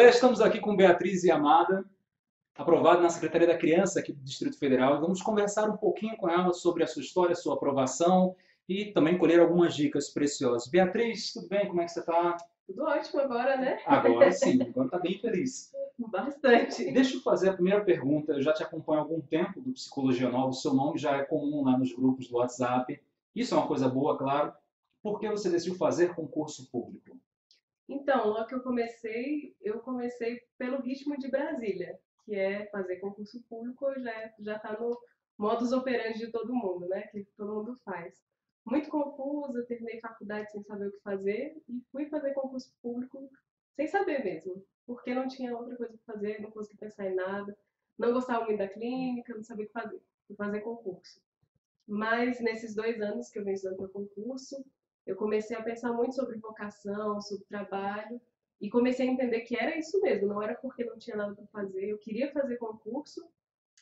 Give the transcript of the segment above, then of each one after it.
Galera, estamos aqui com Beatriz e Amada, aprovada na Secretaria da Criança aqui do Distrito Federal, e vamos conversar um pouquinho com ela sobre a sua história, a sua aprovação e também colher algumas dicas preciosas. Beatriz, tudo bem? Como é que você está? Tudo ótimo agora, né? Agora sim, agora está bem feliz. Bastante. Deixa eu fazer a primeira pergunta. Eu já te acompanho há algum tempo do Psicologia Nova, o seu nome já é comum lá nos grupos do WhatsApp. Isso é uma coisa boa, claro. Por que você decidiu fazer concurso público? Então, logo que eu comecei pelo ritmo de Brasília, que é fazer concurso público, já está no modus operandi de todo mundo, né? Que todo mundo faz. Muito confusa, terminei faculdade sem saber o que fazer e fui fazer concurso público sem saber mesmo, porque não tinha outra coisa para fazer, não conseguia pensar em nada, não gostava muito da clínica, não sabia o que fazer. Fui fazer concurso. Mas nesses 2 anos que eu venho estudando para concurso, eu comecei a pensar muito sobre vocação, sobre trabalho, e comecei a entender que era isso mesmo, não era porque não tinha nada para fazer, eu queria fazer concurso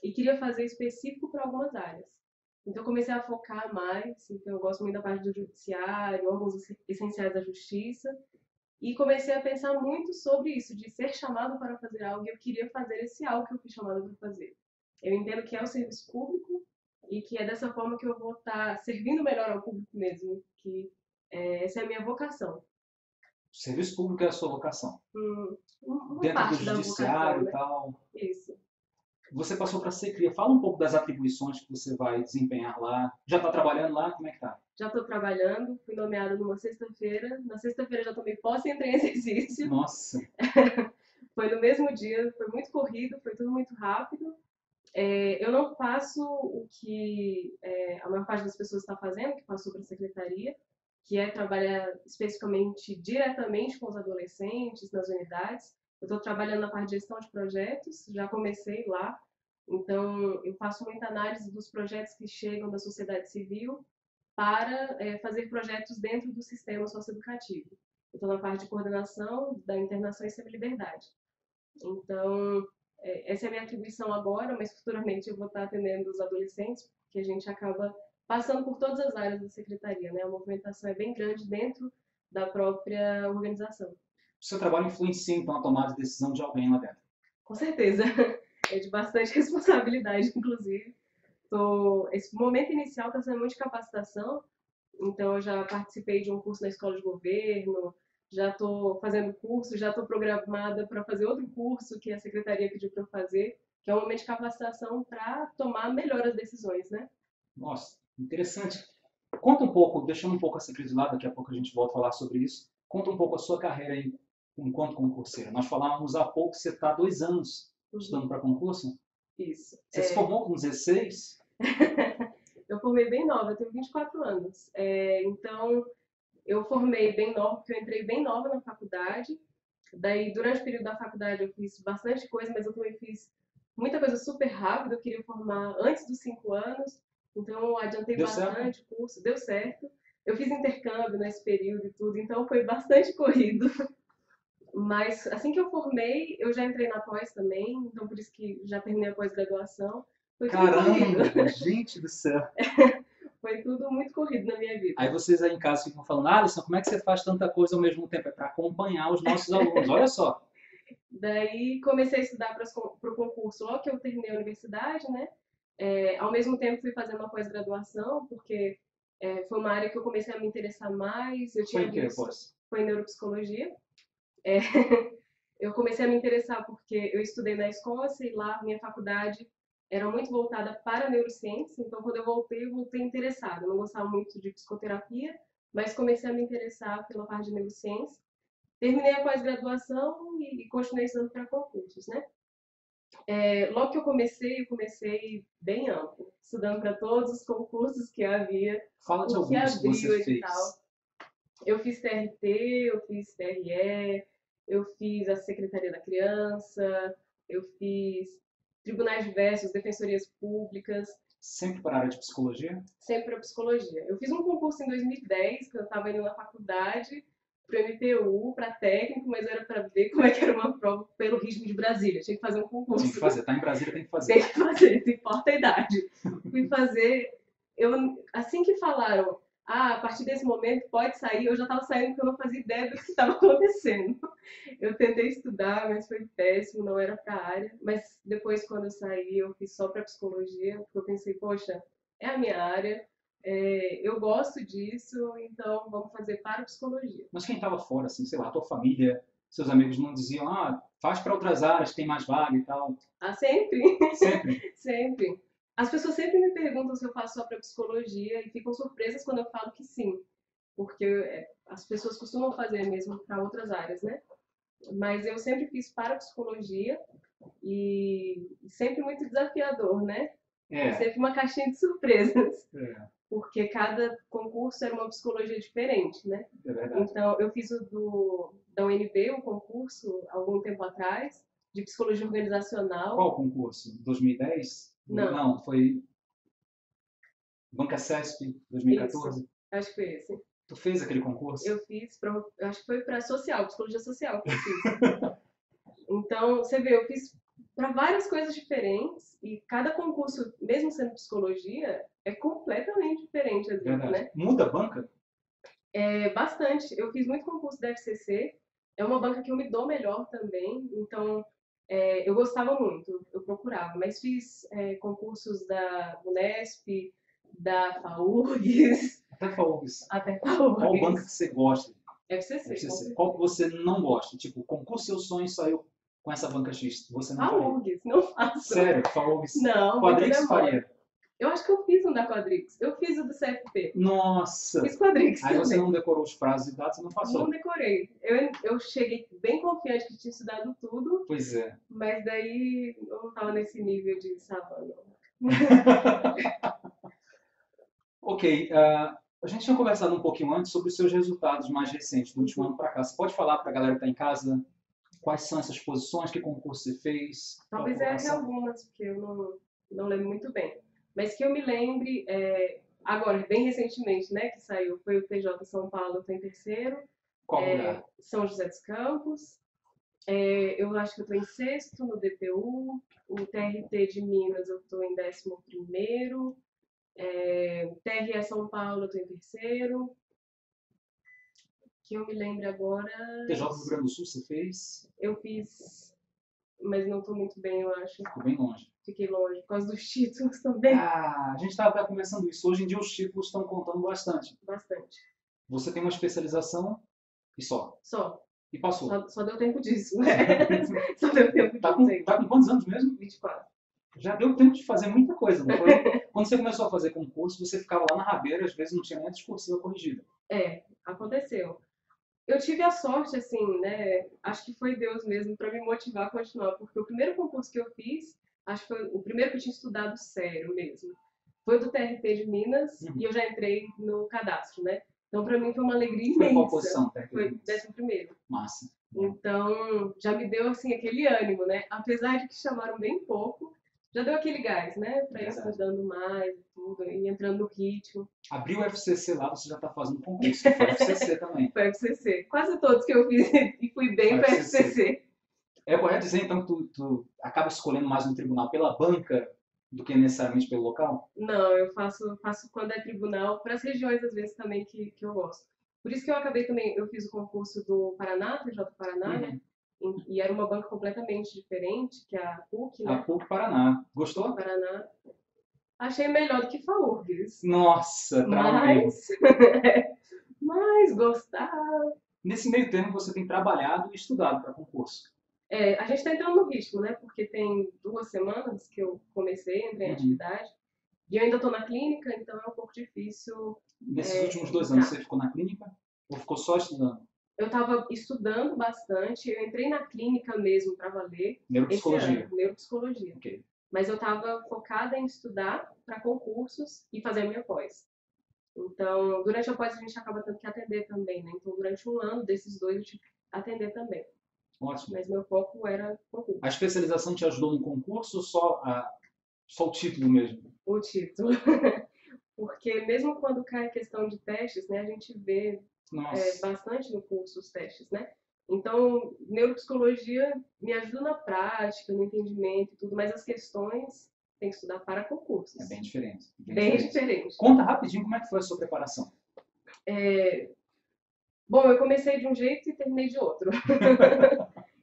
e queria fazer específico para algumas áreas. Então eu comecei a focar mais, então eu gosto muito da parte do judiciário, órgãos essenciais da justiça, e comecei a pensar muito sobre isso, de ser chamado para fazer algo, e eu queria fazer esse algo que eu fui chamado para fazer. Eu entendo que é o serviço público e que é dessa forma que eu vou estar servindo melhor ao público mesmo, que essa é a minha vocação. O serviço público é a sua vocação. Uma Dentro do parte da vocação, judiciário e né? tal. Isso. Você passou para a Secria. Fala um pouco das atribuições que você vai desempenhar lá. Já está trabalhando lá? Como é que está? Já estou trabalhando, fui nomeada numa sexta-feira. Na sexta-feira já tomei posse e entrei em exercício. Nossa, Foi no mesmo dia, foi muito corrido, foi tudo muito rápido. Eu não faço o que a maior parte das pessoas está fazendo, que passou para a secretaria, que é trabalhar especificamente, diretamente com os adolescentes nas unidades. Eu estou trabalhando na parte de gestão de projetos, já comecei lá, então eu faço muita análise dos projetos que chegam da sociedade civil para fazer projetos dentro do sistema socioeducativo. Eu estou na parte de coordenação da internação e semi-liberdade. Então, essa é a minha atribuição agora, mas futuramente eu vou estar atendendo os adolescentes, porque a gente acaba passando por todas as áreas da secretaria, né? A movimentação é bem grande dentro da própria organização. o seu trabalho influencia então a tomada de decisão de alguém lá dentro. Com certeza, é de bastante responsabilidade, inclusive. Esse momento inicial está sendo muito de capacitação, então eu já participei de um curso na escola de governo, já estou fazendo curso, já estou programada para fazer outro curso que a secretaria pediu para eu fazer, que é um momento de capacitação para tomar melhor as decisões, né? Nossa, interessante. Conta um pouco, deixando um pouco a Secria de lado, daqui a pouco a gente volta a falar sobre isso. Conta um pouco a sua carreira aí enquanto concurseira. Nós falávamos há pouco que você está há 2 anos estudando para concurso. Isso. Você se formou com 16? Eu formei bem nova, eu tenho 24 anos. Então, eu formei bem nova, porque eu entrei bem nova na faculdade. Daí, durante o período da faculdade, eu fiz bastante coisa, mas eu também fiz muita coisa super rápida. Eu queria formar antes dos 5 anos, então eu adiantei Deu certo? bastante o curso, deu certo. Eu fiz intercâmbio nesse período e tudo, então foi bastante corrido. Mas assim que eu formei, eu já entrei na pós também, então por isso que já terminei a pós-graduação. Foi tudo corrido, Caramba, gente do céu. foi tudo muito corrido na minha vida. Aí vocês aí em casa ficam falando, Alisson, como é que você faz tanta coisa ao mesmo tempo? É para acompanhar os nossos alunos. Olha só. Daí comecei a estudar para o concurso logo que eu terminei a universidade, né? Ao mesmo tempo fui fazendo uma pós-graduação, porque foi uma área que eu comecei a me interessar mais. Eu Foi tinha em que visto, depois? foi em neuropsicologia. É, eu comecei a me interessar porque eu estudei na Escócia e lá minha faculdade era muito voltada para neurociências, então quando eu voltei interessada. Eu não gostava muito de psicoterapia, mas comecei a me interessar pela parte de neurociência. Terminei a pós-graduação e continuei estudando para concursos, né? Logo que eu comecei bem amplo, estudando para todos os concursos que havia, Fala de o que alguns que abriu o você edital. fez. Eu fiz TRT, eu fiz TRE, eu fiz a Secretaria da Criança, eu fiz tribunais diversos, defensorias públicas, Sempre para a área de psicologia? sempre para psicologia. Eu fiz um concurso em 2010, que eu estava indo na faculdade, para o MPU, para técnico, mas era para ver como é que era uma prova pelo ritmo de Brasília. Tinha que fazer um Tinha que concurso. fazer. Tá em Brasília, tem que Tem fazer. que fazer, não importa a idade. Fui fazer. Assim que falaram, a partir desse momento pode sair, eu já estava saindo porque eu não fazia ideia do que estava acontecendo. Eu tentei estudar, mas foi péssimo, não era para a área. Mas depois, quando eu saí, eu fiz só para psicologia, porque eu pensei, poxa, é a minha área, eu gosto disso, então vamos fazer para psicologia. Mas quem estava fora, assim, sei lá, a tua família, seus amigos não diziam, faz para outras áreas, tem mais vaga e tal? Ah, sempre, Sempre. sempre. As pessoas sempre me perguntam se eu faço só para psicologia e ficam surpresas quando eu falo que sim, porque as pessoas costumam fazer mesmo para outras áreas, né? Mas eu sempre fiz para psicologia e sempre muito desafiador, né? É, Sempre uma caixinha de surpresas, é, porque cada concurso era uma psicologia diferente, né? é verdade. Então, eu fiz da UNB, o concurso, algum tempo atrás, de psicologia organizacional. Qual concurso? 2010? Não, Não, foi Banca CESP isso. 2014? Acho que foi esse. Tu fez aquele concurso? Eu fiz, acho que foi para social, psicologia social que eu fiz. Então, você vê, eu fiz para várias coisas diferentes e cada concurso, mesmo sendo psicologia, é completamente diferente às vezes, Verdade. né? Muda a banca? É bastante. Eu fiz muito concurso da FCC, é uma banca que eu me dou melhor também, então eu gostava muito, eu procurava, mas fiz concursos da Unesp, da FAURGS, Até FAURGS. até Qual banca que FAURGS, você gosta? FCC, com FCC. Qual certeza. que você não gosta? Tipo, concurso seu sonho saiu com essa banca X. Você não faria? FAURGS, não faço. Sério, FAURGS. Não, muita Quadrix demora. faria. Eu acho que eu fiz um da Quadrix, eu fiz o do CFP, Nossa! fiz Quadrix Aí você também. não decorou os prazos e datas e não Não passou. decorei. Eu cheguei bem confiante que tinha estudado tudo, Pois é. mas daí eu não estava nesse nível de savana. Ok, a gente tinha conversado um pouquinho antes sobre os seus resultados mais recentes, do último ano para cá. Você pode falar para a galera que está em casa quais são essas posições, que concurso você fez, qual a Talvez erre colocação? algumas, porque eu não lembro muito bem. Mas que eu me lembre, agora, bem recentemente, né, que saiu, foi o PJ São Paulo, eu estou em terceiro, Qual lugar? São José dos Campos, eu acho que eu estou em sexto no DPU, o TRT de Minas eu estou em 11º, TRE São Paulo eu estou em terceiro, que eu me lembro agora, TJ do Rio Grande do Sul você fez? eu fiz, mas não estou muito bem, eu acho. Ficou bem longe. Fiquei longe, por causa dos títulos também. A gente estava até conversando isso. Hoje em dia os títulos estão contando bastante. Bastante. Você tem uma especialização e só. Só. E passou. Só deu tempo disso, né? Só deu tempo Tá disso aí. com quantos anos mesmo? 24. Já deu tempo de fazer muita coisa, não foi? Quando você começou a fazer concurso, você ficava lá na rabeira, às vezes não tinha nem a discursiva corrigida. Aconteceu. Eu tive a sorte, assim, né? Acho que foi Deus mesmo para me motivar a continuar, porque o primeiro concurso que eu fiz, acho que foi o primeiro que eu tinha estudado sério mesmo, foi do TRT de Minas e eu já entrei no cadastro, né? Então, para mim foi uma alegria Foi imensa. qual posição, TRT? Foi 11º. Massa. Então, já me deu, assim, aquele ânimo, né? Apesar de que chamaram bem pouco, já deu aquele gás, né? Para ir estudando mais e tudo, e entrando no ritmo. Abriu o FCC lá, você já está fazendo concurso, que foi o FCC também. Foi FCC. Quase todos que eu fiz e fui bem foi FCC. É correto dizer, então, que tu acaba escolhendo mais um tribunal pela banca do que necessariamente pelo local? Não, eu faço quando é tribunal, para as regiões, às vezes, também que eu gosto. Por isso que eu acabei também, eu fiz o concurso do Paraná, TJ Paraná, né? E era uma banca completamente diferente, que é a PUC, né? A PUC Paraná. Gostou? Paraná. Achei melhor do que FAURGS. Nossa, Mas gostar. Nesse meio tempo você tem trabalhado e estudado para concurso. A gente está entrando no ritmo, né? Porque tem 2 semanas que eu comecei, entrei em atividade. E eu ainda estou na clínica, então é um pouco difícil. Nesses últimos 2 anos você ficou na clínica? Ou ficou só estudando? Eu estava estudando bastante, eu entrei na clínica mesmo para valer. Neuropsicologia. Neuropsicologia. Okay. Mas eu estava focada em estudar para concursos e fazer a minha pós. Então, durante a pós a gente acaba tendo que atender também, né? Então, durante um ano desses 2 eu tive que atender também. Ótimo. Mas meu foco era concurso. A especialização te ajudou no concurso ou só o título mesmo? O título. Porque mesmo quando cai a questão de testes, né, a gente vê bastante no curso os testes, né? Então, neuropsicologia me ajuda na prática, no entendimento e tudo, mas as questões tem que estudar para concursos. É bem diferente. Bem diferente. Conta rapidinho como é que foi a sua preparação. Bom, eu comecei de um jeito e terminei de outro.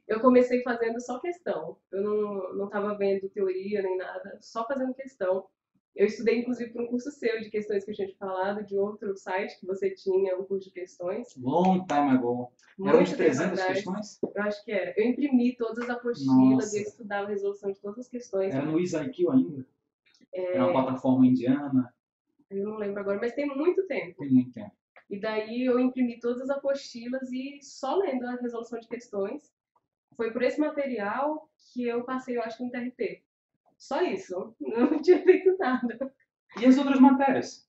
Eu comecei fazendo só questão. Eu não estava vendo teoria nem nada, só fazendo questão. Eu estudei, inclusive, para um curso seu de questões que eu tinha te falado, de outro site que você tinha, um curso de questões. Long time ago. Eram uns Muito tempo 300 atrás. questões? Eu acho que era. Eu imprimi todas as apostilas, Nossa. eu estudava a resolução de todas as questões. Era no ISIQ ainda? Era uma plataforma indiana? Eu não lembro agora, mas tem muito tempo. Tem muito tempo. E daí eu imprimi todas as apostilas e só lendo a resolução de questões. Foi por esse material que eu passei, eu acho, no TRT. Só isso. Não tinha feito nada. E as outras matérias?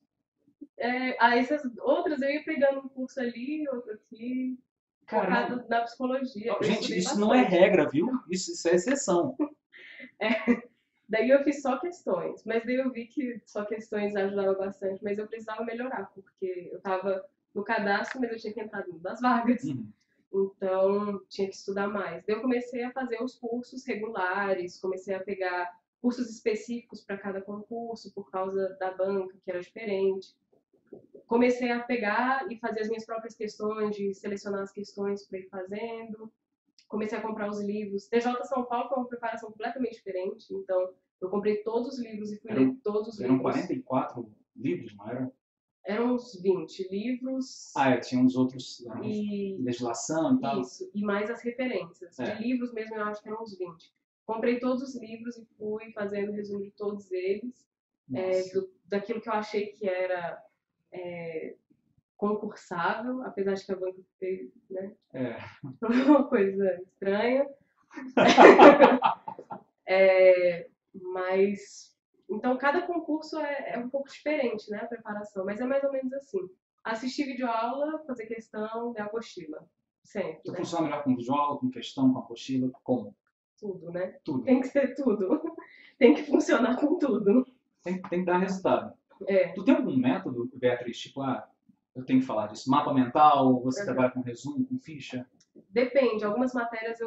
Essas outras eu ia pegando um curso ali, outro aqui, focado na psicologia. Gente, isso não é regra, viu? Isso é exceção. Daí eu fiz só questões, mas daí eu vi que só questões ajudava bastante, mas eu precisava melhorar, porque eu estava no cadastro, mas eu tinha que entrar dentro das vagas. Então, tinha que estudar mais. Daí eu comecei a fazer os cursos regulares, comecei a pegar cursos específicos para cada concurso, por causa da banca, que era diferente. Comecei a pegar e fazer as minhas próprias questões, de selecionar as questões para ir fazendo. Comecei a comprar os livros. TJ São Paulo foi uma preparação completamente diferente, então eu comprei todos os livros e fui ler todos os livros. Eram 44 livros, não era? Eram uns 20 livros. Tinha uns outros, legislação e tal. Isso, e mais as referências. De livros mesmo eu acho que eram uns 20. Comprei todos os livros e fui fazendo resumo de todos eles, daquilo que eu achei que era concursável, apesar de que a banca fez, né? Uma coisa estranha. Mas, então, cada concurso é um pouco diferente, né, a preparação, mas é mais ou menos assim. Assistir videoaula, fazer questão, ler apostila. Sempre. Tu funciona melhor com videoaula, com questão, com apostila? Como? Tudo, né? Tudo. Tem que ser tudo. Tem que funcionar com tudo. Tem que dar resultado. Tu tem algum método, Beatriz, tipo, eu tenho que falar disso, mapa mental, você trabalha com resumo, com ficha? Depende, algumas matérias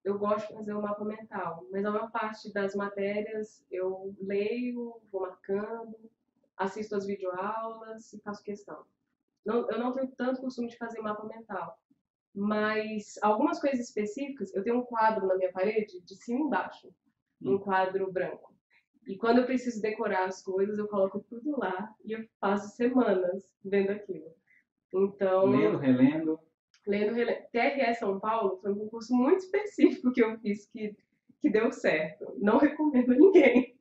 eu gosto de fazer o mapa mental, mas a maior parte das matérias eu leio, vou marcando, assisto as videoaulas e faço questão. Eu não tenho tanto costume de fazer mapa mental, mas algumas coisas específicas, eu tenho um quadro na minha parede, de cima e embaixo, um quadro branco. E quando eu preciso decorar as coisas, eu coloco tudo lá e eu passo semanas vendo aquilo. Então, lendo, relendo. TRE São Paulo foi um concurso muito específico que eu fiz que deu certo. Não recomendo a ninguém.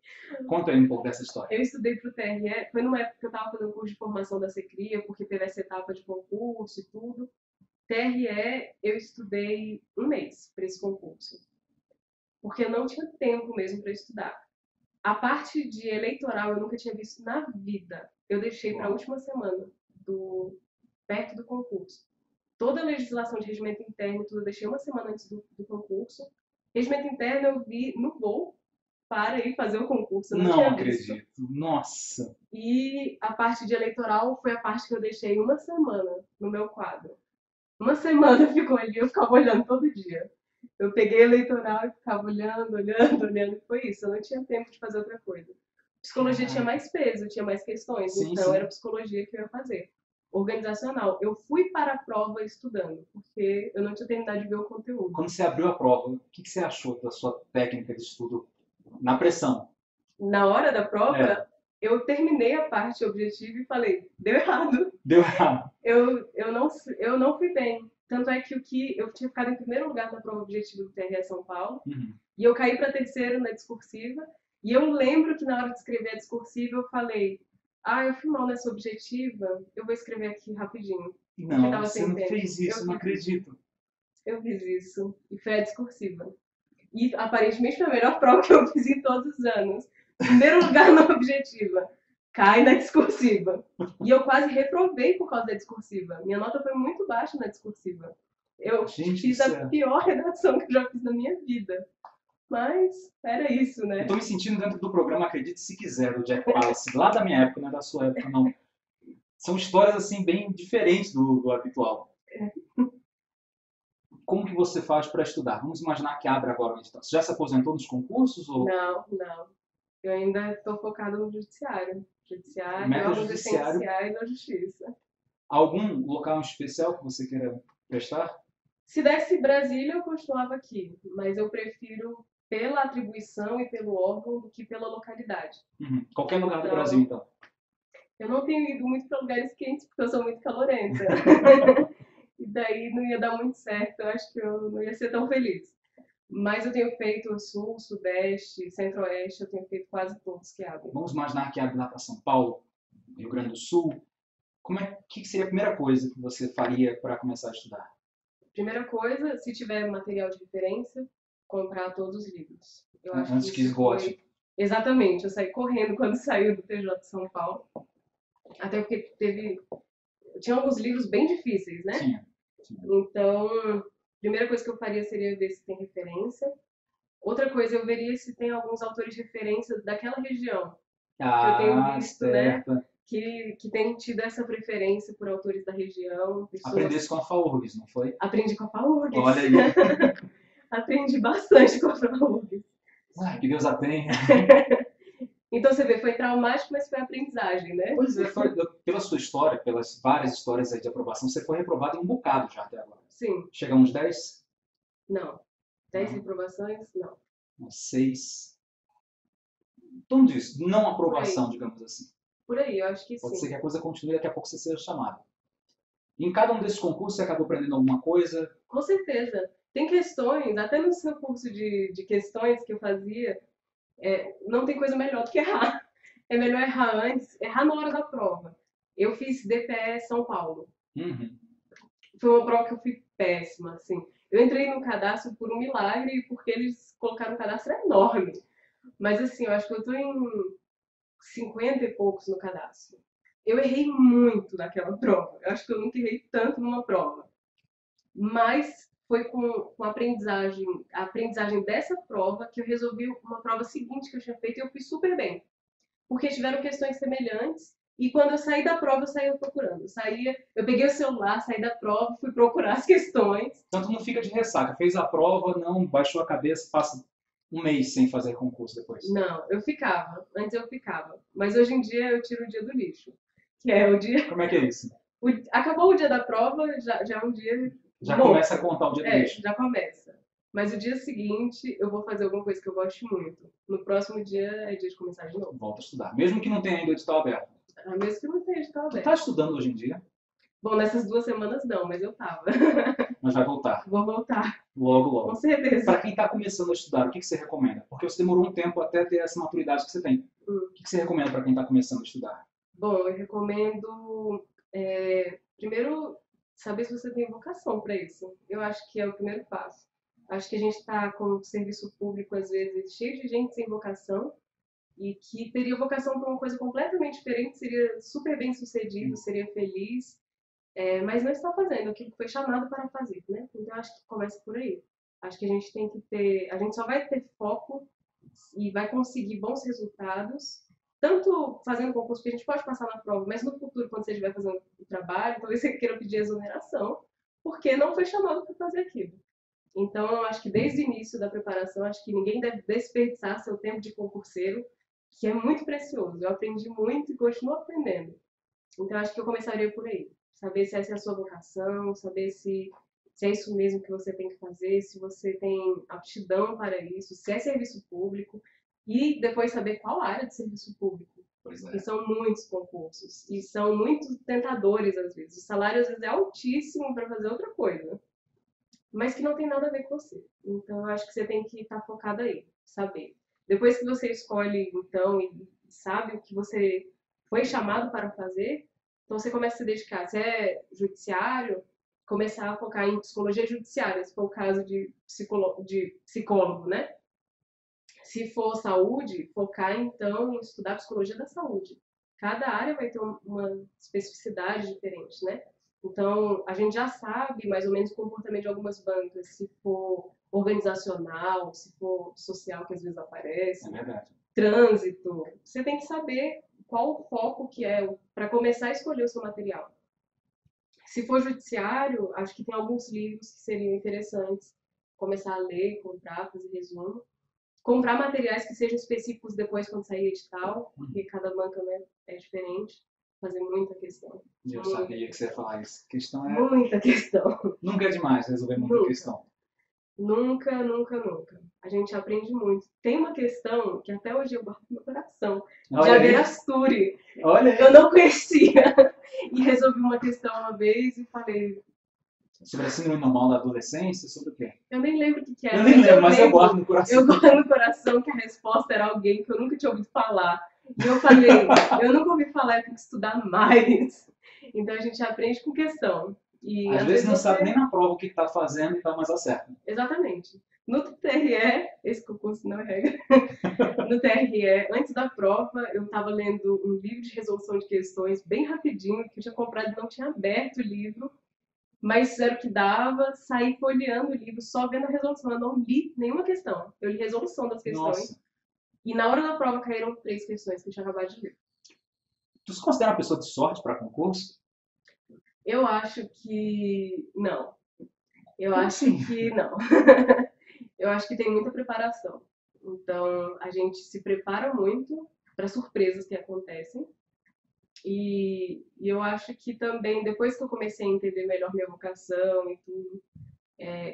Conta aí um pouco dessa história. Eu estudei para o TRE, foi numa época que eu estava fazendo curso de formação da Secria, porque teve essa etapa de concurso e tudo. TRE, eu estudei um mês para esse concurso, porque eu não tinha tempo mesmo para estudar. A parte de eleitoral eu nunca tinha visto na vida. Eu deixei para a última semana, perto do concurso. Toda a legislação de regimento interno, tudo, eu deixei uma semana antes do concurso. Regimento interno eu vi no voo para ir fazer o concurso. Eu não acredito. Nossa! E a parte de eleitoral foi a parte que eu deixei uma semana no meu quadro. Uma semana ficou ali, eu ficava olhando todo dia. Eu peguei eleitoral e ficava olhando. Foi isso, eu não tinha tempo de fazer outra coisa. Psicologia tinha mais peso, tinha mais questões, então era psicologia que eu ia fazer. Organizacional, eu fui para a prova estudando, porque eu não tinha terminado de ver o conteúdo. Quando você abriu a prova, o que você achou da sua técnica de estudo na pressão? Na hora da prova, eu terminei a parte objetiva e falei, deu errado. Deu errado. Eu não fui bem. Tanto é que eu tinha ficado em primeiro lugar na prova objetiva do TRE São Paulo, e eu caí para terceiro na discursiva, e eu lembro que na hora de escrever a discursiva eu falei, eu fui mal nessa objetiva, eu vou escrever aqui rapidinho. Não, você não fez isso, eu não acredito. Eu fiz isso, e foi a discursiva. E aparentemente foi a melhor prova que eu fiz em todos os anos. Primeiro lugar na objetiva, cai na discursiva. E eu quase reprovei por causa da discursiva. Minha nota foi muito baixa na discursiva. Eu fiz a pior redação que eu já fiz na minha vida. Mas era isso, né? Eu tô me sentindo dentro do programa Acredite Se Quiser, do Jack Palance, lá da minha época, não é da sua época, não. São histórias, assim, bem diferentes do habitual. Como que você faz para estudar? Vamos imaginar que abre agora uma edital. Você já se aposentou nos concursos? Ou... Não. Eu ainda estou focada no judiciário. Judiciário, órgãos essenciais da justiça. Algum local em especial que você queira prestar? Se desse Brasília, eu continuava aqui, mas eu prefiro pela atribuição e pelo órgão do que pela localidade. Uhum. Qualquer lugar do Então, Brasil, então. eu não tenho ido muito para lugares quentes porque eu sou muito calorenta. E daí não ia dar muito certo, eu acho que eu não ia ser tão feliz. Mas eu tenho feito Sul, Sudeste, Centro-Oeste, eu tenho feito quase todos que abrem. Vamos imaginar que abre lá para São Paulo, Rio Grande do Sul. Que seria a primeira coisa que você faria para começar a estudar? Primeira coisa, se tiver material de referência, comprar todos os livros. Eu acho que Antes que isso esgote. foi... Exatamente, eu saí correndo quando saiu do TJ de São Paulo. Até porque tinha alguns livros bem difíceis, né? Tinha. Então, a primeira coisa que eu faria seria ver se tem referência. Outra coisa, eu veria se tem alguns autores de referência daquela região. Eu tenho visto, né, Certo. que tem tido essa preferência por autores da região. Aprendesse com a FAURGS, não foi? Aprendi com a FAURGS. Olha aí. Aprendi bastante com a FAURGS. Ai, que Deus a tenha. Então você vê, foi traumático, mas foi aprendizagem, né? Pois é, pela sua história, pelas várias histórias aí de aprovação, você foi reprovado em um bocado já até agora. Sim. Chega a uns 10? Não. 10 Não. reprovações? Não. Uns 6. Então diz, não aprovação, digamos assim. Por aí, eu acho que Pode sim. ser que a coisa continue e daqui a pouco você seja chamado. Em cada um desses concursos você acabou aprendendo alguma coisa? Com certeza. Tem questões, até no seu curso de questões que eu fazia, não tem coisa melhor do que errar. É melhor errar antes, errar na hora da prova. Eu fiz DPE São Paulo. Uhum. Foi uma prova que eu fui péssima, assim. Eu entrei no cadastro por um milagre, porque eles colocaram um cadastro enorme. Mas assim, eu acho que eu tô em 50 e poucos no cadastro. Eu errei muito naquela prova. Eu acho que eu nunca errei tanto numa prova. Mas foi com a aprendizagem dessa prova que eu resolvi uma prova seguinte que eu tinha feito e eu fui super bem. Porque tiveram questões semelhantes e quando eu saí da prova, eu saía procurando. Eu peguei o celular, saí da prova, fui procurar as questões. Então tu não fica de ressaca. Fez a prova, não baixou a cabeça, passa um mês sem fazer concurso depois. Não, eu ficava. Antes eu ficava. Mas hoje em dia eu tiro o dia do lixo. Que é o dia. Como é que é isso? Acabou o dia da prova, já é um dia. Já bom. começa a contar o dia do lixo. Já começa. Mas o dia seguinte eu vou fazer alguma coisa que eu goste muito. No próximo dia é dia de começar de novo. Volta a estudar. Mesmo que não tenha ainda o edital aberto. Mesmo que não tenha edital Tu aberto. tá estudando hoje em dia? Bom, nessas 2 semanas não, mas eu tava. Mas vai voltar. Vou voltar. Logo, logo. Com certeza. Para quem está começando a estudar, o que você recomenda? Porque você demorou um tempo até ter essa maturidade que você tem. O que você recomenda para quem está começando a estudar? Bom, eu recomendo, primeiro, saber se você tem vocação para isso. Eu acho que é o primeiro passo. Acho que a gente está com o serviço público, às vezes, cheio de gente sem vocação e que teria vocação para uma coisa completamente diferente, seria super bem sucedido, seria feliz, mas não está fazendo aquilo que foi chamado para fazer, né? Então, acho que começa por aí. Acho que a gente tem que ter, a gente só vai ter foco e vai conseguir bons resultados, tanto fazendo concurso que a gente pode passar na prova, mas no futuro, quando você estiver fazendo o trabalho, talvez você queira pedir exoneração, porque não foi chamado para fazer aquilo. Então, acho que desde o início da preparação, acho que ninguém deve desperdiçar seu tempo de concurseiro, que é muito precioso. Eu aprendi muito e continuo aprendendo. Então, acho que eu começaria por aí. Saber se essa é a sua vocação, saber se é isso mesmo que você tem que fazer, se você tem aptidão para isso, se é serviço público, e depois saber qual área de serviço público. Pois Porque são muitos concursos e são muito tentadores às vezes. O salário às vezes é altíssimo para fazer outra coisa, mas que não tem nada a ver com você. Então, eu acho que você tem que estar focado aí, saber. Depois que você escolhe, então, e sabe o que você foi chamado para fazer, então você começa a se dedicar. Se é judiciário, começar a focar em psicologia judiciária, se for o caso de psicólogo, né? Se for saúde, focar então em estudar psicologia da saúde. Cada área vai ter uma especificidade diferente, né? Então, a gente já sabe mais ou menos o comportamento de algumas bancas, se for organizacional, se for social, que às vezes aparece, trânsito. Você tem que saber qual o foco que é para começar a escolher o seu material. Se for judiciário, acho que tem alguns livros que seriam interessantes começar a ler, comprar, fazer resumo. Comprar materiais que sejam específicos depois quando sair edital, porque cada banca, né, é diferente. fazer muita questão. Eu sabia que você ia falar isso. A questão é... Muita questão. Nunca é demais resolver muita Nunca. questão. Nunca, nunca, nunca. A gente aprende muito. Tem uma questão que até hoje eu guardo no meu coração. De Olha aí. Averasturi. Olha aí. Eu não conhecia. E resolvi uma questão uma vez e falei... Sobre a síndrome normal da adolescência, sobre o quê? Eu nem lembro o que era. Eu nem lembro, mas eu guardo no coração. Eu guardo no coração que a resposta era alguém que eu nunca tinha ouvido falar. E eu falei, eu nunca ouvi falar, eu tenho que estudar mais. Então a gente aprende com questão. E Às vezes não você... sabe nem na prova o que está fazendo e vai mais acerta. Exatamente. No TRE, esse concurso não é regra, no TRE, antes da prova, eu estava lendo um livro de resolução de questões bem rapidinho, que eu tinha comprado e não tinha aberto o livro, mas era o que dava, saí folheando o livro, só vendo a resolução. Eu não li nenhuma questão. Eu li a resolução das questões. Nossa. E na hora da prova caíram 3 questões que eu tinha acabado de ler. Tu se considera uma pessoa de sorte para concurso? Eu acho que não. Eu Como acho assim? que não. Eu acho que tem muita preparação. Então, a gente se prepara muito para surpresas que acontecem. E eu acho que também, depois que eu comecei a entender melhor minha vocação e tudo,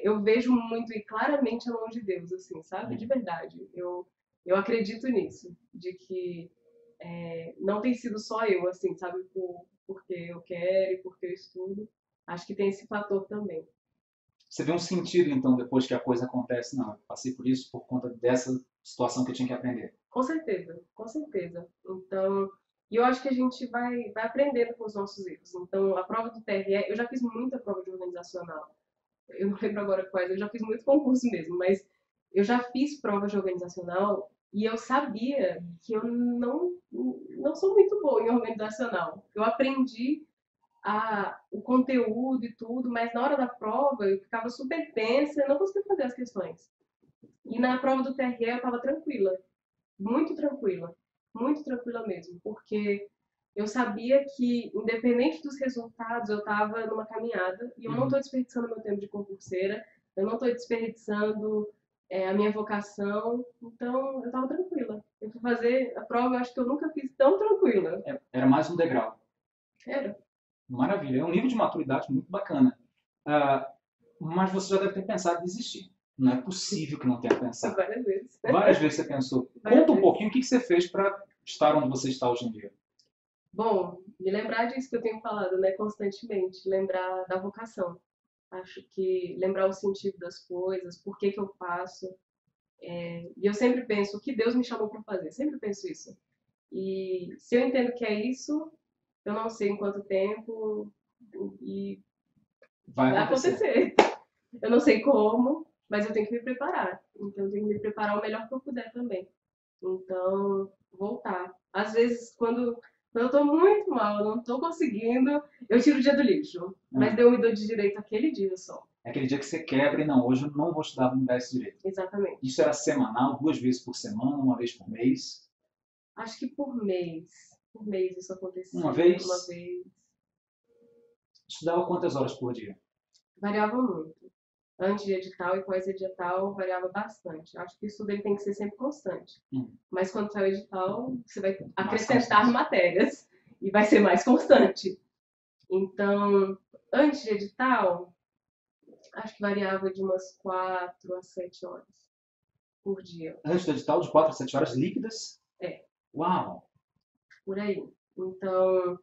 eu vejo muito e claramente a mão de Deus, assim, sabe? De verdade. Eu acredito nisso, de que não tem sido só eu, assim, sabe? Porque eu quero e porque eu estudo. Acho que tem esse fator também. Você vê um sentido, então, depois que a coisa acontece? Não, eu passei por isso por conta dessa situação que eu tinha que aprender. Com certeza, com certeza. Então, e eu acho que a gente vai aprendendo com os nossos erros. Então, a prova do TRE, eu já fiz muita prova de organizacional. Eu não lembro agora quais, eu já fiz muito concurso mesmo, mas eu já fiz prova de organizacional e eu sabia que eu não sou muito boa em organizacional. Eu aprendi o conteúdo e tudo, mas na hora da prova eu ficava super tensa e não conseguia fazer as questões. E na prova do TRE eu estava tranquila, muito tranquila mesmo, porque eu sabia que, independente dos resultados, eu estava numa caminhada e eu não estou desperdiçando meu tempo de concurseira, eu não estou desperdiçando a minha vocação, então eu estava tranquila. Eu fui fazer a prova, eu acho que eu nunca fiz tão tranquila. Era mais um degrau. Era. Maravilha, é um nível de maturidade muito bacana. Mas você já deve ter pensado em desistir. Não é possível que não tenha pensado. Várias vezes. Várias vezes você pensou. Conta um pouquinho o que você fez para estar onde você está hoje em dia. Bom, me lembrar disso que eu tenho falado, né, constantemente, lembrar da vocação. Acho que lembrar o sentido das coisas, por que que eu faço. E eu sempre penso o que Deus me chamou para fazer, sempre penso isso. E se eu entendo que é isso, eu não sei em quanto tempo e Vai vai acontecer. acontecer. Eu não sei como, mas eu tenho que me preparar. Então eu tenho que me preparar o melhor que eu puder também. Então, voltar. Às vezes, quando eu tô muito mal, não tô conseguindo, eu tiro o dia do lixo. Mas eu me dou de direito aquele dia só. É aquele dia que você quebra e não, hoje eu não vou estudar, vou me dar esse direito. Exatamente. Isso era semanal, 2 vezes por semana, 1 vez por mês? Acho que por mês. Por mês isso acontecia. Uma vez? Uma vez. Estudava quantas horas por dia? Variava muito. Antes de edital e pós-edital variava bastante. Acho que o estudo ele tem que ser sempre constante. Mas quando sai o edital, você vai acrescentar matérias e vai ser mais constante. Então, antes de edital, acho que variava de umas 4 a 7 horas por dia. Antes do edital, de 4 a 7 horas líquidas? É. Uau! Por aí. Então,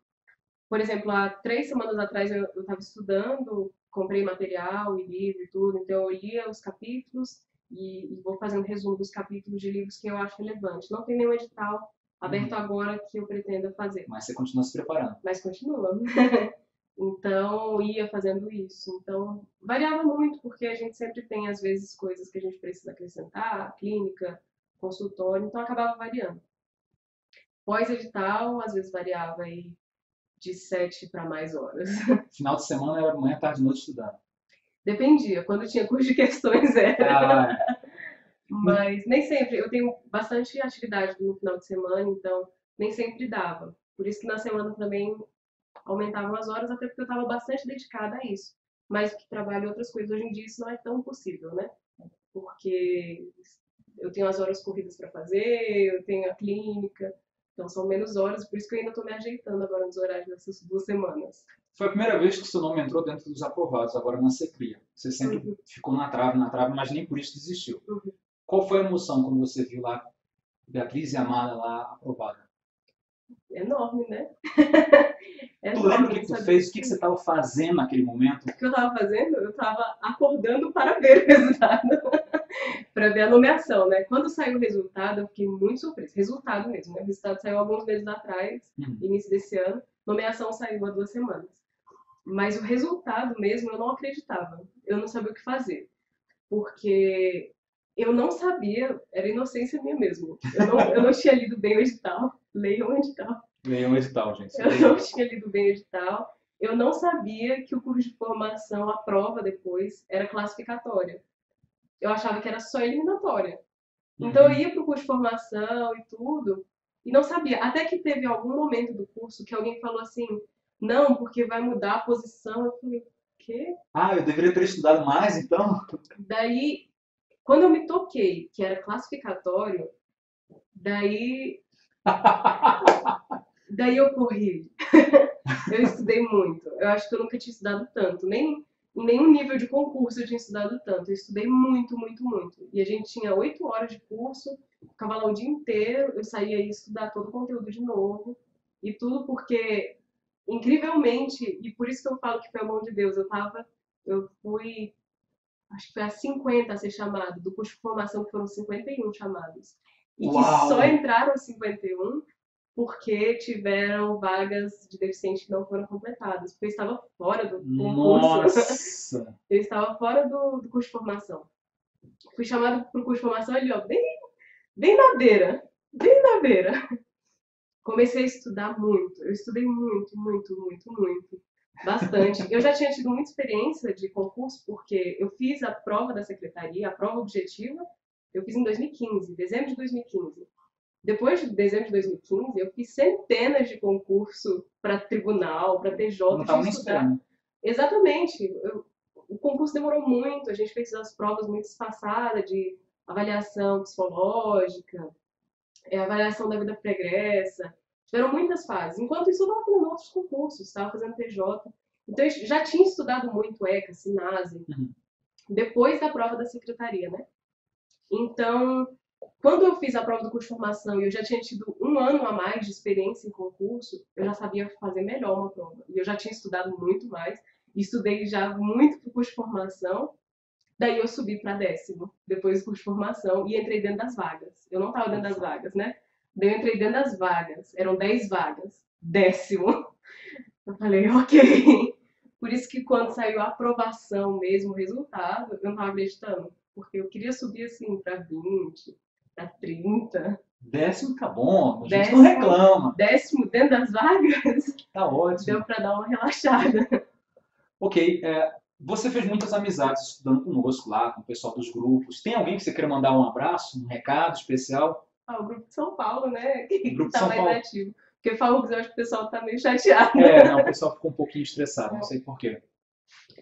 por exemplo, há 3 semanas atrás eu estava estudando, comprei material e livro e tudo, então eu lia os capítulos e vou fazendo resumo dos capítulos de livros que eu acho relevante. Não tem nenhum edital aberto agora que eu pretenda fazer. Mas você continua se preparando. Mas continua. Então, ia fazendo isso. Então, variava muito, porque a gente sempre tem, às vezes, coisas que a gente precisa acrescentar, clínica, consultório, então acabava variando. Pós-edital, às vezes variava aí de 7 para mais horas. Final de semana era manhã, tarde e noite estudando. Dependia, quando tinha curso de questões era. Mas nem sempre, eu tenho bastante atividade no final de semana, então nem sempre dava. Por isso que na semana também aumentavam as horas, até porque eu estava bastante dedicada a isso. Mas que trabalho em outras coisas, hoje em dia isso não é tão possível, né? Porque eu tenho as horas corridas para fazer, eu tenho a clínica, Então são menos horas, por isso que eu ainda estou me ajeitando agora nos horários dessas 2 semanas. Foi a primeira vez que o seu nome entrou dentro dos aprovados, agora na Secria. Você sempre Uhum, ficou na trave, mas nem por isso desistiu. uhum. Qual foi a emoção quando você viu lá Beatriz e Amada lá aprovada? Enorme, né? Tu lembra o Enorme, que não que tu sabia. fez? O que que você estava fazendo naquele momento? O que eu estava fazendo? Eu estava acordando para ver o resultado, para ver a nomeação, né? Quando saiu o resultado, eu fiquei muito surpresa. Resultado mesmo, né? O resultado saiu alguns meses atrás, Uhum. início desse ano. Nomeação saiu há 2 semanas. Mas o resultado mesmo eu não acreditava. Eu não sabia o que fazer. Porque eu não sabia, era inocência minha mesmo. Eu não tinha lido bem o edital. Leiam o edital. Ganhou um edital, gente. Eu não tinha lido bem o edital. Eu não sabia que o curso de formação, a prova depois, era classificatória. Eu achava que era só eliminatória. Então eu Uhum. ia para o curso de formação e tudo, e não sabia. Até que teve algum momento do curso que alguém falou assim, não, porque vai mudar a posição. Eu falei, o quê? Ah, eu deveria ter estudado mais, então? Daí, quando eu me toquei que era classificatório, daí, daí eu corri. Eu estudei muito. Eu acho que eu nunca tinha estudado tanto. Nem em nenhum nível de concurso eu tinha estudado tanto. Eu estudei muito, muito, muito. E a gente tinha 8 horas de curso, ficava lá o dia inteiro. Eu saía e estudar todo o conteúdo de novo. E tudo porque, incrivelmente, e por isso que eu falo que foi a mão de Deus, eu fui, acho que foi a 50 a ser chamado, do curso de formação que foram 51 chamados. E que Uau! só entraram 51 porque tiveram vagas de deficiente que não foram completadas, porque eu estava fora do concurso, Nossa! eu estava fora do curso de formação. Fui chamada para o curso de formação ali, ó, bem, bem na beira, bem na beira. Comecei a estudar muito, eu estudei muito, muito, muito, muito, bastante. Eu já tinha tido muita experiência de concurso, porque eu fiz a prova da secretaria, a prova objetiva, eu fiz em 2015, dezembro de 2015. Depois de dezembro de 2015, eu fiz centenas de concurso para tribunal, para Eu não TJ, de estava nem estudar. esperando. Exatamente. O concurso demorou muito, a gente fez as provas muito espaçadas de avaliação psicológica, avaliação da vida pregressa. Tiveram muitas fases. Enquanto isso, eu estava fazendo outros concursos, estava fazendo TJ. Então, eu já tinha estudado muito ECA, SINASE, Uhum. depois da prova da secretaria, né? Então, quando eu fiz a prova do curso de formação e eu já tinha tido um ano a mais de experiência em concurso, eu já sabia fazer melhor uma prova. E eu já tinha estudado muito mais, estudei já muito para o curso de formação. Daí eu subi para décimo, depois do curso de formação, e entrei dentro das vagas. Eu não estava dentro das vagas, né? Daí eu entrei dentro das vagas, eram 10 vagas, décimo. Eu falei, ok. Por isso que quando saiu a aprovação mesmo, o resultado, eu não estava acreditando. Porque eu queria subir assim para 20, para 30. Décimo tá bom, a gente não Décimo, reclama. décimo dentro das vagas, Tá ótimo. deu para dar uma relaxada. Ok, você fez muitas amizades estudando conosco lá, com o pessoal dos grupos. Tem alguém que você queira mandar um abraço, um recado especial? Ah, o grupo de São Paulo, né? O Que grupo de tá São mais Paulo. ativo. Porque Farrugos, eu acho que o pessoal tá meio chateado. Não, o pessoal ficou um pouquinho estressado, não sei por quê.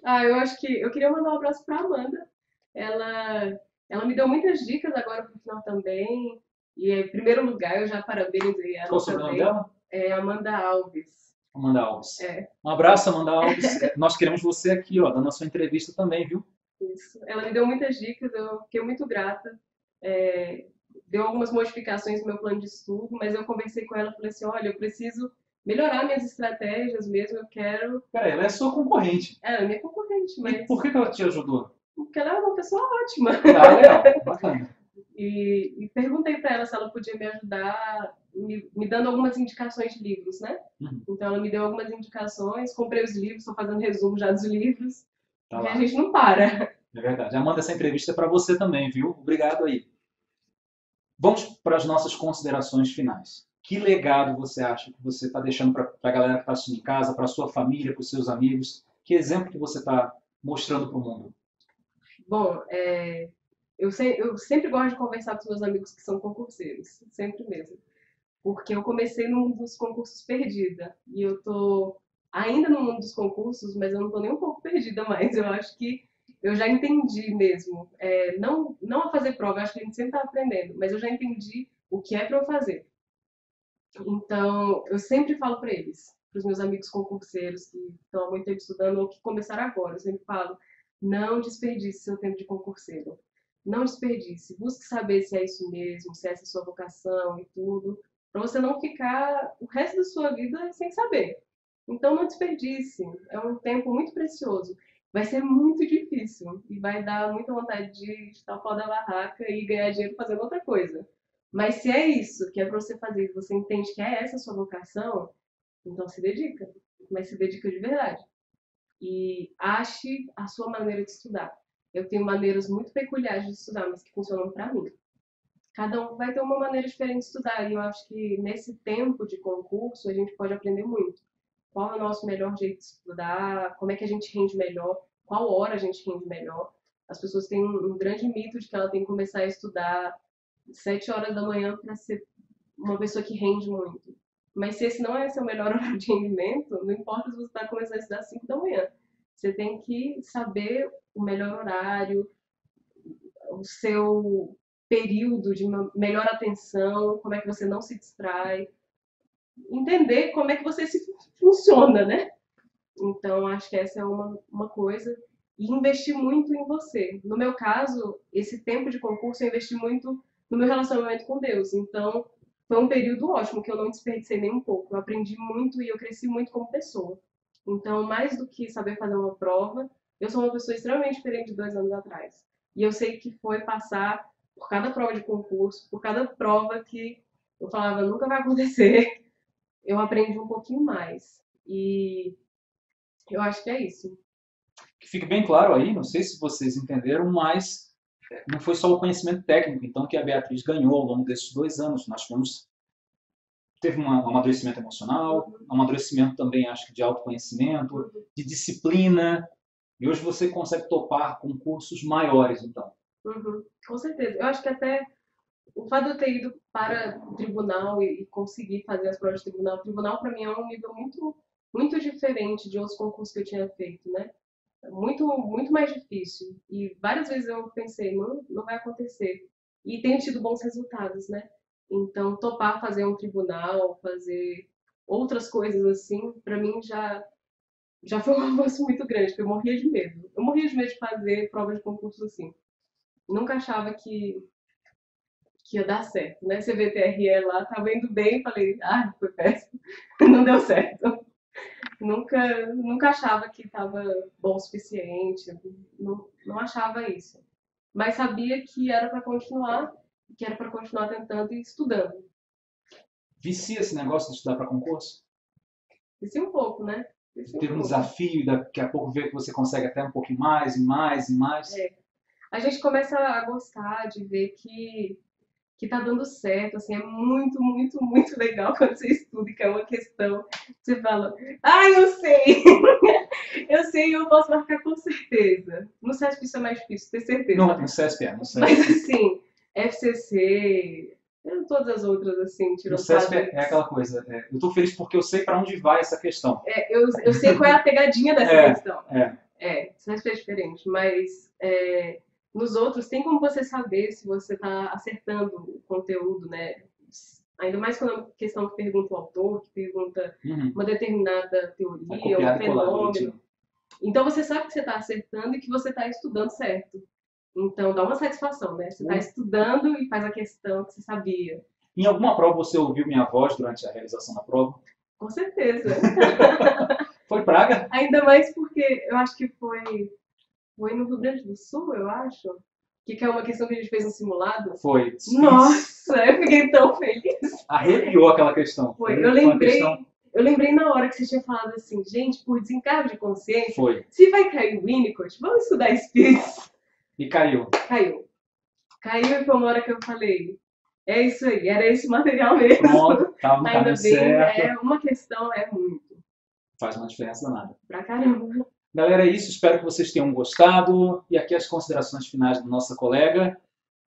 Ah, eu acho que eu queria mandar um abraço pra Amanda. Ela, ela me deu muitas dicas agora pro final também. E em primeiro lugar, eu já parabenizei Qual o ela sobrenome também. dela? É Amanda Alves. Amanda Alves. É, Um abraço, Amanda Alves. Nós queremos você aqui, ó, dando a sua entrevista também, viu? isso. Ela me deu muitas dicas, eu fiquei muito grata. É, deu algumas modificações no meu plano de estudo, mas eu conversei com ela e falei assim, olha, eu preciso melhorar minhas estratégias mesmo, eu quero... Peraí, ela é sua concorrente. Ela é minha concorrente, E mas... por que ela te ajudou? Porque ela é uma pessoa ótima. Ah, legal, bacana. E perguntei para ela se ela podia me ajudar, me dando algumas indicações de livros, né? Uhum, Então ela me deu algumas indicações, comprei os livros, estou fazendo resumo já dos livros, tá porque a lá, gente não para. é verdade. Amanda, essa entrevista é para você também, viu? Obrigado aí. Vamos para as nossas considerações finais. Que legado você acha que você está deixando para a galera que está assistindo em casa, para a sua família, para os seus amigos? Que exemplo que você está mostrando para o mundo? Bom, eu sempre gosto de conversar com os meus amigos que são concurseiros, sempre mesmo. Porque eu comecei no mundo dos concursos perdida, e eu tô ainda no mundo dos concursos, mas eu não tô nem um pouco perdida mais. Eu acho que eu já entendi mesmo. Não a fazer prova, eu acho que a gente sempre tá aprendendo, mas eu já entendi o que é para eu fazer. Então, eu sempre falo para eles, para os meus amigos concurseiros que estão há muito tempo estudando ou que começaram agora, eu sempre falo, não desperdice seu tempo de concurseiro. Não desperdice. Busque saber se é isso mesmo, se é essa sua vocação e tudo, para você não ficar o resto da sua vida sem saber. Então, não desperdice. É um tempo muito precioso. Vai ser muito difícil e vai dar muita vontade de estar o pau da barraca e ganhar dinheiro fazendo outra coisa. Mas se é isso que é para você fazer, e você entende que é essa a sua vocação, então se dedica. Mas se dedica de verdade. E ache a sua maneira de estudar. Eu tenho maneiras muito peculiares de estudar, mas que funcionam para mim. Cada um vai ter uma maneira diferente de estudar, e eu acho que nesse tempo de concurso a gente pode aprender muito. Qual é o nosso melhor jeito de estudar, como é que a gente rende melhor, qual hora a gente rende melhor. As pessoas têm um grande mito de que ela tem que começar a estudar 7 horas da manhã para ser uma pessoa que rende muito. Mas se esse não é seu melhor horário de rendimento, não importa se você está começando a estudar às 5 da manhã. Você tem que saber o melhor horário, o seu período de melhor atenção, como é que você não se distrai, entender como é que você se funciona, né? Então, acho que essa é uma coisa. E investir muito em você. No meu caso, esse tempo de concurso eu investi muito no meu relacionamento com Deus. Então, foi um período ótimo que eu não desperdicei nem um pouco. Eu aprendi muito e eu cresci muito como pessoa. Então, mais do que saber fazer uma prova, eu sou uma pessoa extremamente diferente de 2 anos atrás. E eu sei que foi passar por cada prova de concurso, por cada prova que eu falava nunca vai acontecer, eu aprendi um pouquinho mais. E eu acho que é isso. Que fique bem claro aí, não sei se vocês entenderam, mas não foi só o conhecimento técnico, então, que a Beatriz ganhou ao longo desses 2 anos. Teve um amadurecimento emocional, um amadurecimento também, acho que, de autoconhecimento, de disciplina, e hoje você consegue topar concursos maiores, então. Uhum, com certeza. Eu acho que até o fato de eu ter ido para o tribunal e conseguir fazer as provas de tribunal, o tribunal para mim é um nível muito, muito diferente de outros concursos que eu tinha feito, né? Muito, muito mais difícil. E várias vezes eu pensei, não vai acontecer. E tenho tido bons resultados, né? Então, topar fazer um tribunal, fazer outras coisas assim, para mim já foi um avanço muito grande, porque eu morria de medo. Eu morria de medo de fazer prova de concurso assim. Nunca achava que ia dar certo, né? CVTRE lá, tava indo bem, falei, foi péssimo, não deu certo. Nunca achava que estava bom o suficiente, não achava isso. Mas sabia que era para continuar, que era para continuar tentando e estudando. Vicia esse negócio de estudar para concurso? Vicia um pouco, né? Vicia Ter um pouco. desafio, daqui a pouco ver que você consegue até um pouquinho mais e mais e mais. A gente começa a gostar de ver que tá dando certo, assim, é muito, muito, muito legal quando você estuda e que é uma questão, você fala, eu sei, eu sei, eu posso marcar com certeza. No CESP isso é mais difícil, ter certeza. No CESP no CESP. Mas assim, FCC, todas as outras, assim, No CESP é aquela coisa, eu estou feliz porque eu sei para onde vai essa questão. Eu sei qual é a pegadinha dessa questão. CESP é diferente, mas nos outros tem como você saber se você está acertando o conteúdo, né? Ainda mais quando é uma questão que pergunta o autor, que pergunta uma determinada teoria, um fenômeno. Então você sabe que você está acertando e que você está estudando certo. Então dá uma satisfação, né? Você está estudando e faz a questão que você sabia. Em alguma prova você ouviu minha voz durante a realização da prova? Com certeza. Foi praga? Ainda mais porque eu acho que foi no Rio Grande do Sul, eu acho. Que é uma questão que a gente fez no simulado. Foi. Nossa, eu fiquei tão feliz. Arrepiou aquela questão. Foi. Eu lembrei na hora que você tinha falado assim, gente, por desencargo de consciência, se vai cair o Winnicott, vamos estudar espíritos. E caiu. Caiu e foi uma hora que eu falei, é isso aí, era esse material mesmo. Pronto, tava no caminho certo. Uma questão muito. Faz uma diferença danada. Pra caramba. Galera, é isso. Espero que vocês tenham gostado. E aqui as considerações finais da nossa colega.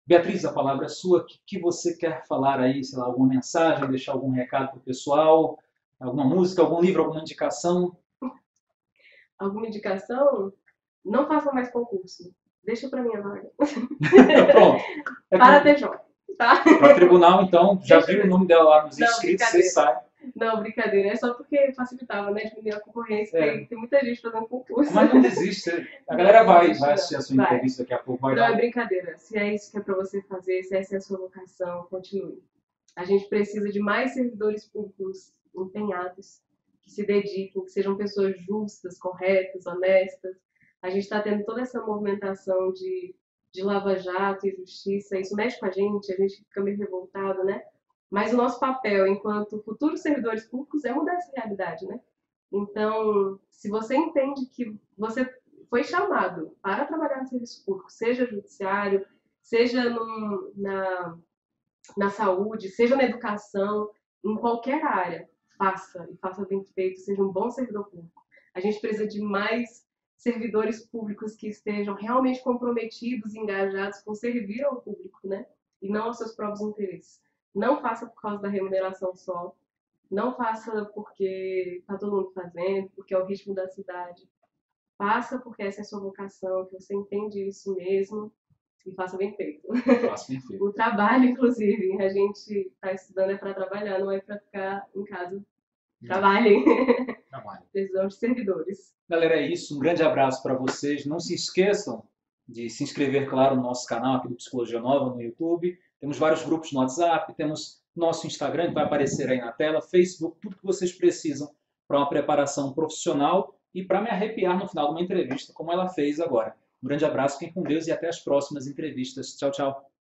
Beatriz, a palavra é sua. O que você quer falar aí? Sei lá, alguma mensagem, deixar algum recado para o pessoal? Alguma música, algum livro, alguma indicação? Alguma indicação? Não faça mais concurso. Deixa para minha vaga. Pronto. Para ter jovem. Tá? Para tribunal, então, já Deixa eu viu o ver. nome dela lá nos Não, inscritos, você brincadeira. sabe. Não, brincadeira. É só porque facilitava, né? Diminuir a concorrência. É, Tem muita gente fazendo concurso. mas não desiste. A Não, galera não vai, existe vai não. assistir a sua Vai. entrevista daqui a pouco, vai Não, dar é um... brincadeira. Se é isso que é para você fazer, se essa é a sua vocação, continue. A gente precisa de mais servidores públicos empenhados, que se dediquem, que sejam pessoas justas, corretas, honestas. A gente está tendo toda essa movimentação de lava-jato e justiça. Isso mexe com a gente fica meio revoltado, né? Mas o nosso papel enquanto futuros servidores públicos é mudar essa realidade, né? Então, se você entende que você foi chamado para trabalhar no serviço público, seja judiciário, seja na saúde, seja na educação, em qualquer área, faça e faça bem feito, seja um bom servidor público. A gente precisa de mais servidores públicos que estejam realmente comprometidos e engajados com servir ao público, né? E não aos seus próprios interesses. Não faça por causa da remuneração só, não faça porque está todo mundo fazendo, porque é o ritmo da cidade. Faça porque essa é a sua vocação, que você entende isso mesmo e faça bem feito. Faço bem feito. O trabalho, inclusive, a gente está estudando é para trabalhar, não é para ficar em casa. Trabalhem. Trabalho. Precisamos de servidores. Galera, é isso. Um grande abraço para vocês. Não se esqueçam de se inscrever, claro, no nosso canal aqui do Psicologia Nova no YouTube. Temos vários grupos no WhatsApp, temos nosso Instagram, que vai aparecer aí na tela, Facebook, tudo que vocês precisam para uma preparação profissional e para me arrepiar no final de uma entrevista, como ela fez agora. Um grande abraço, fiquem com Deus e até as próximas entrevistas. Tchau, tchau.